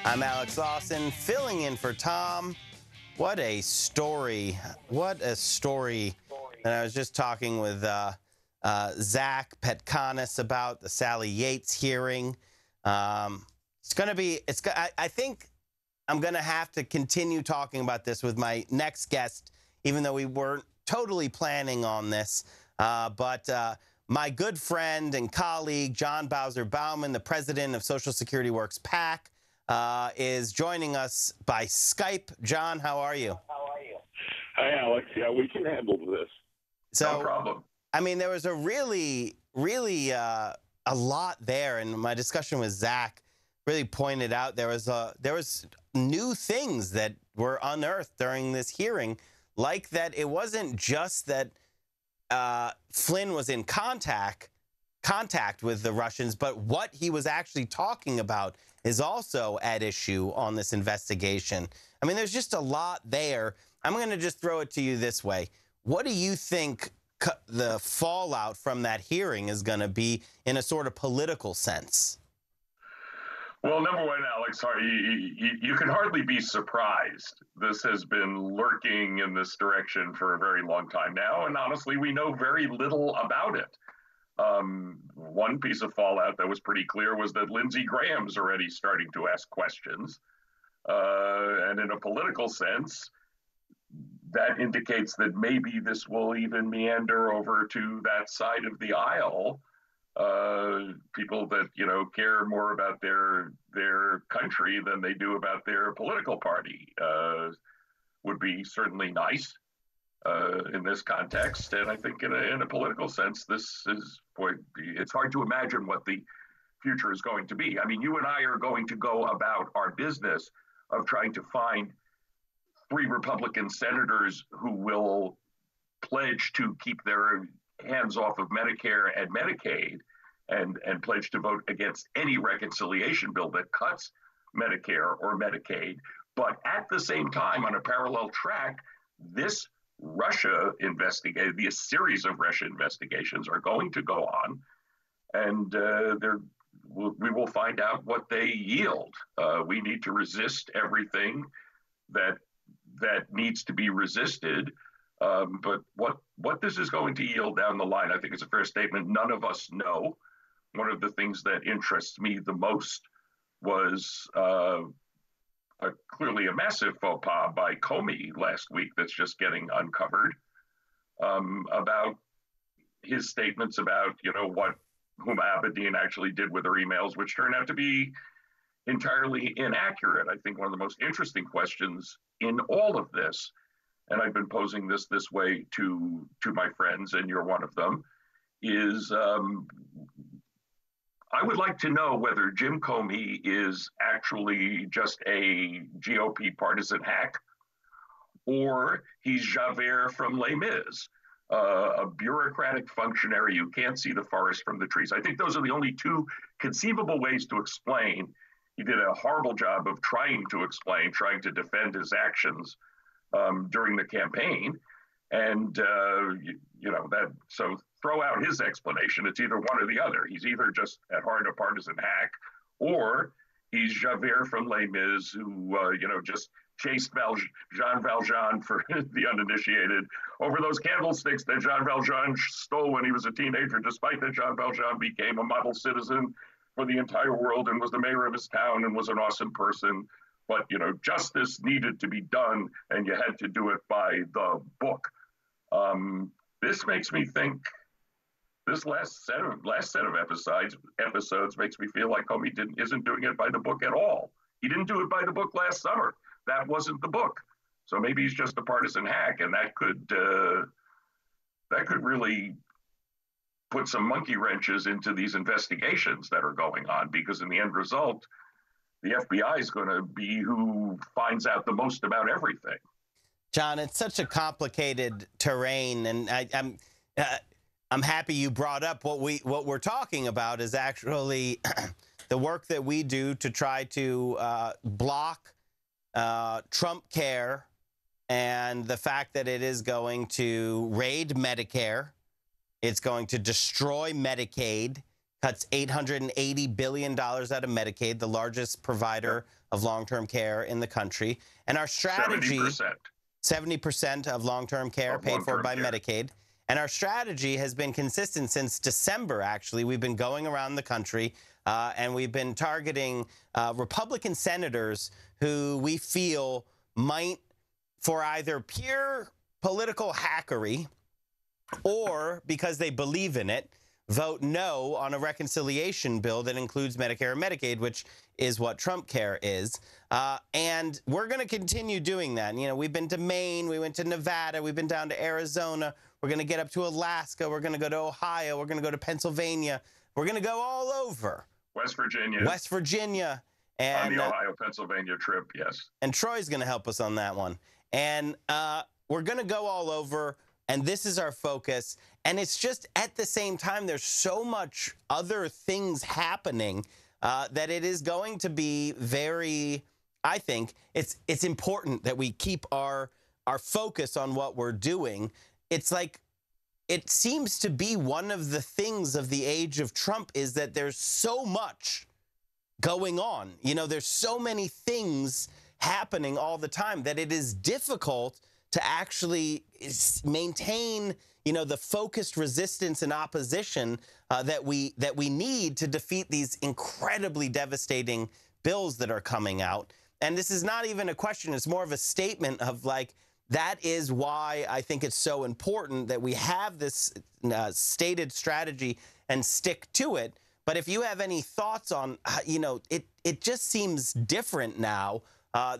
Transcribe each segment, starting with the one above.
I'm Alex Lawson, filling in for Tom. What a story. What a story. And I was just talking with Zach Petkanis about the Sally Yates hearing. It's going to be, I think I'm going to have to continue talking about this with my next guest, even though we weren't totally planning on this. But my good friend and colleague, John Bowzer Bauman, the president of Social Security Works PAC, is joining us by Skype. John, how are you? Hi, Alex. Yeah, we can handle this. So, no problem. I mean, there was a really a lot there, and my discussion with Zach really pointed out there was new things that were unearthed during this hearing, like that it wasn't just that Flynn was in contact with the Russians, but what he was actually talking about is also at issue on this investigation. I mean, there's just a lot there. I'm going to just throw it to you this way. What do you think the fallout from that hearing is going to be in a sort of political sense? Well, number one, Alex, you can hardly be surprised. This has been lurking in this direction for a very long time now, and honestly, we know very little about it. One piece of fallout that was pretty clear was that Lindsey Graham's already starting to ask questions. And in a political sense, that indicates that maybe this will even meander over to that side of the aisle. People that, care more about their country than they do about their political party would be certainly nice. In this context, and I think in a political sense, it's hard to imagine what the future is going to be. I mean, you and I are going to go about our business of trying to find 3 Republican senators who will pledge to keep their hands off of Medicare and Medicaid and pledge to vote against any reconciliation bill that cuts Medicare or Medicaid. But at the same time, on a parallel track, this Russia investigation, the series of Russia investigations are going to go on, and we will find out what they yield. We need to resist everything that needs to be resisted. But what this is going to yield down the line, I think is a fair statement. None of us know. One of the things that interests me the most was clearly a massive faux pas by Comey last week that's just getting uncovered about his statements about, what Huma Abedin actually did with her emails, which turned out to be entirely inaccurate. I think one of the most interesting questions in all of this, and I've been posing this way to my friends, and you're one of them, is I would like to know whether Jim Comey is actually just a GOP partisan hack, or he's Javert from Les Mis, a bureaucratic functionary who can't see the forest from the trees. I think those are the only 2 conceivable ways to explain. He did a horrible job of trying to defend his actions during the campaign. And, so throw out his explanation. It's either one or the other. He's either just at heart a partisan hack, or he's Javert from Les Mis, who, just chased Jean Valjean, for the uninitiated, over those candlesticks that Jean Valjean stole when he was a teenager, despite that Jean Valjean became a model citizen for the entire world and was the mayor of his town and was an awesome person. But, justice needed to be done, and you had to do it by the book. This makes me think, this last set of episodes makes me feel like Comey isn't doing it by the book at all. He didn't do it by the book last summer. That wasn't the book. So maybe he's just a partisan hack, and that could really put some monkey wrenches into these investigations that are going on, because in the end result, the FBI is going to be who finds out the most about everything. John, it's such a complicated terrain, and I'm happy you brought up what we're talking about is actually the work that we do to try to block Trump Care and the fact that it is going to raid Medicare. It's going to destroy Medicaid, cuts $880 billion out of Medicaid, the largest provider of long-term care in the country. And our strategy, 70% of long-term care paid for by Medicaid. And our strategy has been consistent since December, actually. We've been going around the country and we've been targeting Republican senators who we feel might, for either pure political hackery or because they believe in it, vote no on a reconciliation bill that includes Medicare and Medicaid, which is what Trump care is. And we're going to continue doing that. You know, we've been to Maine, we went to Nevada, we've been down to Arizona. We're going to get up to Alaska. We're going to go to Ohio. We're going to go to Pennsylvania. We're going to go all over. West Virginia. And, on the Ohio-Pennsylvania trip, yes. And Troy's going to help us on that one. And we're going to go all over. And this is our focus. And it's just at the same time, there's so much other things happening that it is going to be very, I think, it's important that we keep our focus on what we're doing. It's like, it seems to be one of the things of the age of Trump is that there's so much going on. You know, there's so many things happening all the time that it is difficult to actually maintain, you know, the focused resistance and opposition that we need to defeat these incredibly devastating bills that are coming out. And this is not even a question. It's more of a statement of like, that is why I think it's so important that we have this stated strategy and stick to it. But if you have any thoughts on, you know, it just seems different now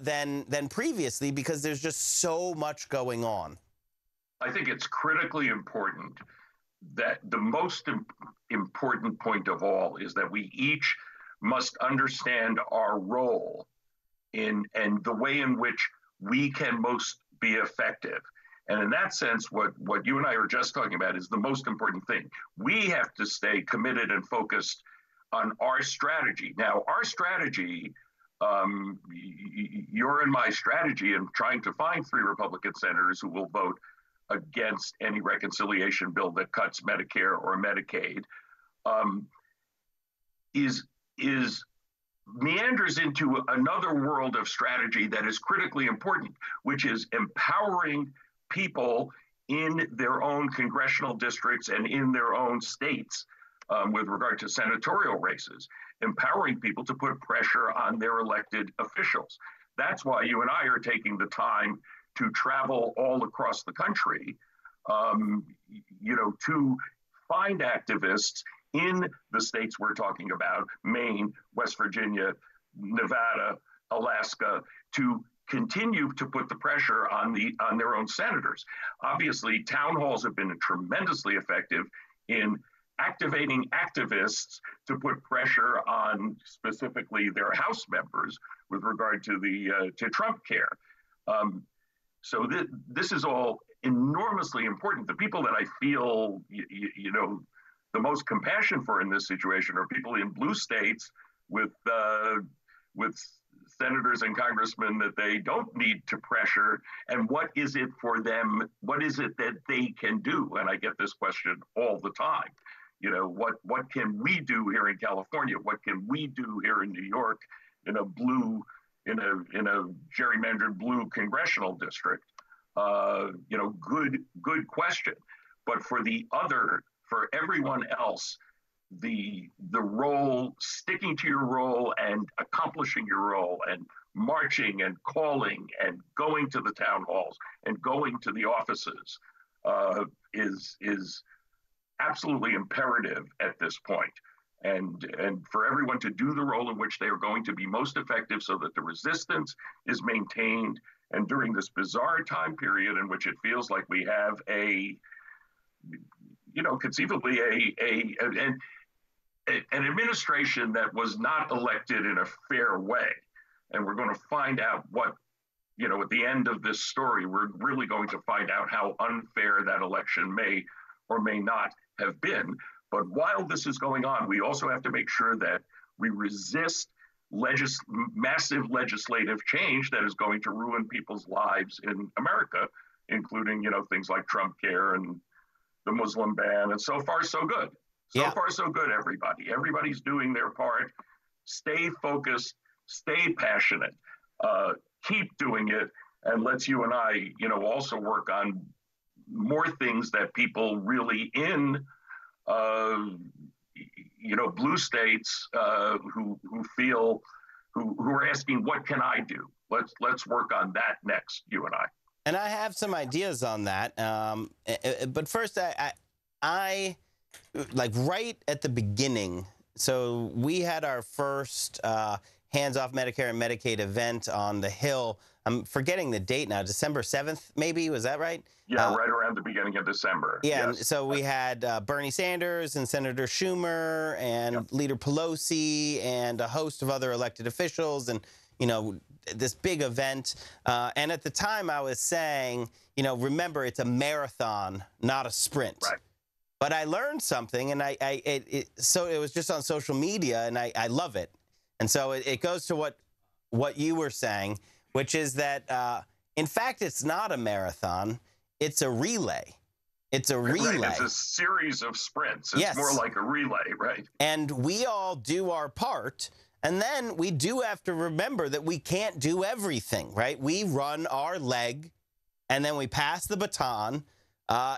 than previously because there's just so much going on. I think it's critically important that the most important point of all is that we each must understand our role in and the way in which we can most be effective. And in that sense, what you and I are just talking about is the most important thing. We have to stay committed and focused on our strategy. Now, our strategy, your and my strategy in trying to find 3 Republican senators who will vote against any reconciliation bill that cuts Medicare or Medicaid, is meanders into another world of strategy that is critically important, which is empowering people in their own congressional districts and in their own states with regard to senatorial races, empowering people to put pressure on their elected officials. That's why you and I are taking the time to travel all across the country, you know, to find activists in the states we're talking about, Maine, West Virginia, Nevada, Alaska, to continue to put the pressure on their own senators. Obviously, town halls have been tremendously effective in activating activists to put pressure on specifically their House members with regard to to Trump care. So this is all enormously important. The people that I feel, you know, the most compassion for in this situation are people in blue states with senators and congressmen that they don't need to pressure. And what is it for them? What is it that they can do? And I get this question all the time. You know, what can we do here in California? What can we do here in New York in a gerrymandered blue congressional district? You know, good question. But for everyone else, the role, sticking to your role and accomplishing your role and marching and calling and going to the town halls and going to the offices is absolutely imperative at this point. And for everyone to do the role in which they are going to be most effective so that the resistance is maintained. And during this bizarre time period in which it feels like we have conceivably an administration that was not elected in a fair way. And we're going to find out what, you know, at the end of this story, we're really going to find out how unfair that election may or may not have been. But while this is going on, we also have to make sure that we resist massive legislative change that is going to ruin people's lives in America, including, you know, things like Trump care and the Muslim ban. And so far, so good. So far, so good, everybody. Everybody's doing their part. Stay focused, stay passionate, keep doing it, and let's you and I, also work on more things that people really in, blue states who feel, who are asking, what can I do? Let's work on that next, you and I. And I have some ideas on that. But first, I like right at the beginning. So we had our first Hands Off Medicare and Medicaid event on the Hill. I'm forgetting the date now. December 7th, maybe? Was that right? Yeah, right around the beginning of December. Yeah, yes. And so we had Bernie Sanders and Senator Schumer and Leader Pelosi and a host of other elected officials and, this big event. And at the time I was saying, remember, it's a marathon, not a sprint. Right. But I learned something, and so it was just on social media, and I love it. And so it goes to what you were saying, which is that, in fact, it's not a marathon. It's a relay. It's a relay. Right. It's a series of sprints. It's more like a relay, right? And we all do our part. And then we do have to remember that we can't do everything, right? We run our leg, and then we pass the baton,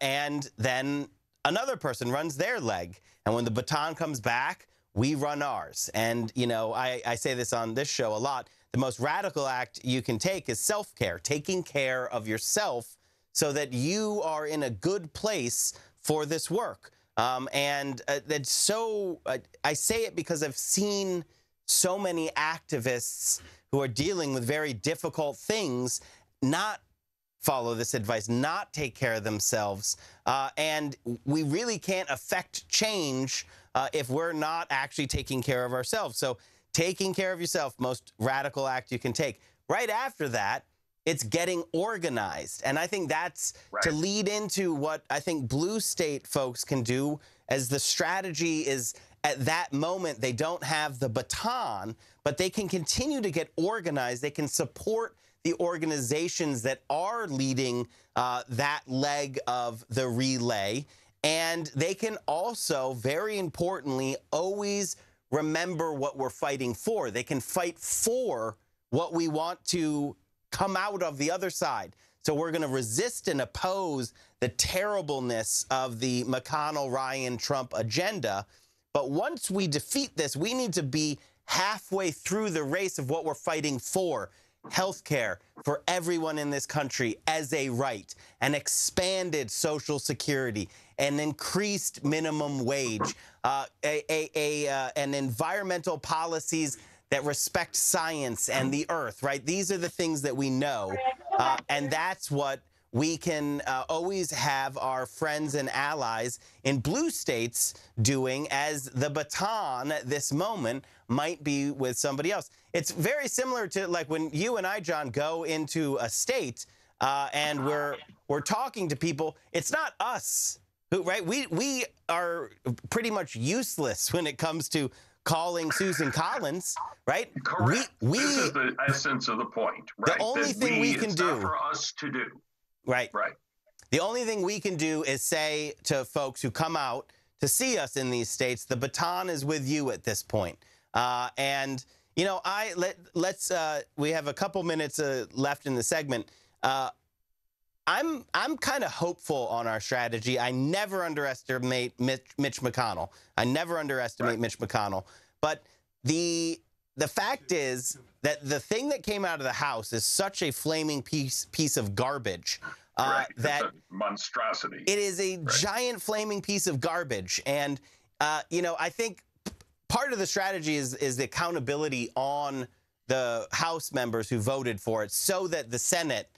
and then another person runs their leg. And when the baton comes back, we run ours. And, I say this on this show a lot. The most radical act you can take is self-care, taking care of yourself so that you are in a good place for this work. And that's so, I say it because I've seen so many activists who are dealing with very difficult things not follow this advice, not take care of themselves. And we really can't affect change if we're not actually taking care of ourselves. So taking care of yourself, most radical act you can take. Right after that, it's getting organized. And I think that's to lead into what I think blue state folks can do, as the strategy is at that moment, they don't have the baton, but they can continue to get organized. They can support the organizations that are leading that leg of the relay. And they can also, very importantly, always remember what we're fighting for. They can fight for what we want to come out of the other side. So we're going to resist and oppose the terribleness of the McConnell, Ryan, Trump agenda. But once we defeat this, we need to be halfway through the race of what we're fighting for. Healthcare for everyone in this country as a right, an expanded Social Security, an increased minimum wage, and environmental policies that respect science and the earth, right? These are the things that we know, and that's what we can always have our friends and allies in blue states doing, as the baton at this moment might be with somebody else. It's very similar to like when you and I, John, go into a state and we're talking to people. It's not us who, right? We are pretty much useless when it comes to calling Susan Collins, right? Correct. This is the essence of the point, right? The only thing we can do, it's not for us to do. Right. Right. The only thing we can do is say to folks who come out to see us in these states, the baton is with you at this point. And you know, let's we have a couple minutes left in the segment. I'm kind of hopeful on our strategy. I never underestimate Mitch McConnell. I never underestimate Mitch McConnell. But the fact is that the thing that came out of the House is such a flaming piece of garbage that it's a monstrosity. It is a giant flaming piece of garbage. And you know, I think part of the strategy is the accountability on the House members who voted for it, so that the Senate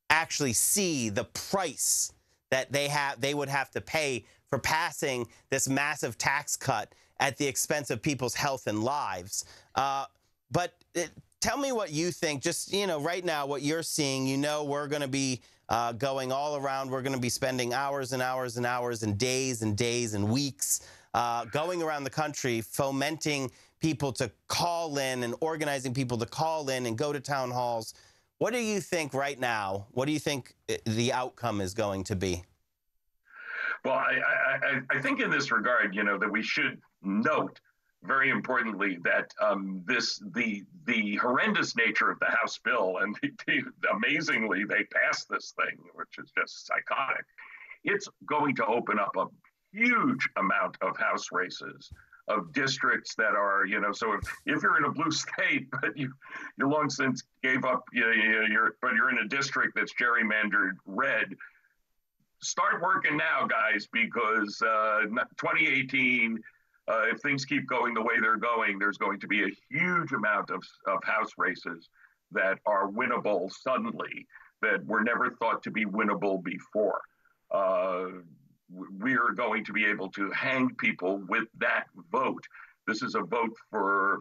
actually see the price that they would have to pay for passing this massive tax cut at the expense of people's health and lives. But tell me what you think, just, you know, right now, what you're seeing. You know, we're going to be going all around. We're going to be spending hours and hours and hours and days and weeks going around the country, fomenting people to call in and organizing people to call in and go to town halls. What do you think right now? What do you think the outcome is going to be? Well, I think in this regard, you know, that we should note very importantly, that the horrendous nature of the House bill, and amazingly they passed this thing, which is just psychotic. It's going to open up a huge amount of House races, of districts that are, so if you're in a blue state, but you long since gave up, but you're in a district that's gerrymandered red, start working now, guys, because 2018, if things keep going the way they're going, there's going to be a huge amount of House races that are winnable suddenly, that were never thought to be winnable before. We are going to be able to hang people with that vote. This is a vote for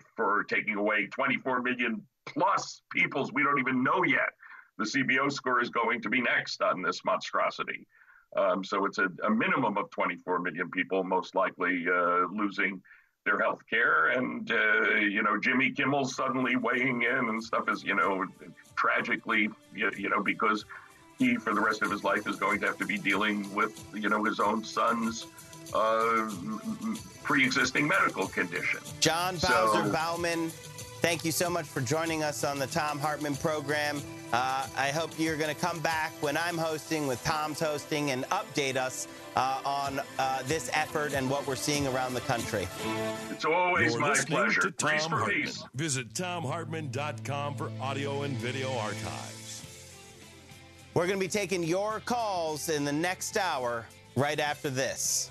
taking away 24 million plus peoples we don't even know yet. The CBO score is going to be next on this monstrosity. So it's a minimum of 24 million people most likely losing their health care. And, Jimmy Kimmel suddenly weighing in and stuff is, tragically, because he, for the rest of his life, is going to have to be dealing with, his own son's pre-existing medical condition. John Bowzer, Bauman, thank you so much for joining us on the Thom Hartmann Program. I hope you're going to come back when I'm hosting, with Tom's hosting, and update us on this effort and what we're seeing around the country. It's always You're my listening pleasure. to Thom Peace for Hartmann. peace. Visit ThomHartmann.com for audio and video archives. We're going to be taking your calls in the next hour right after this.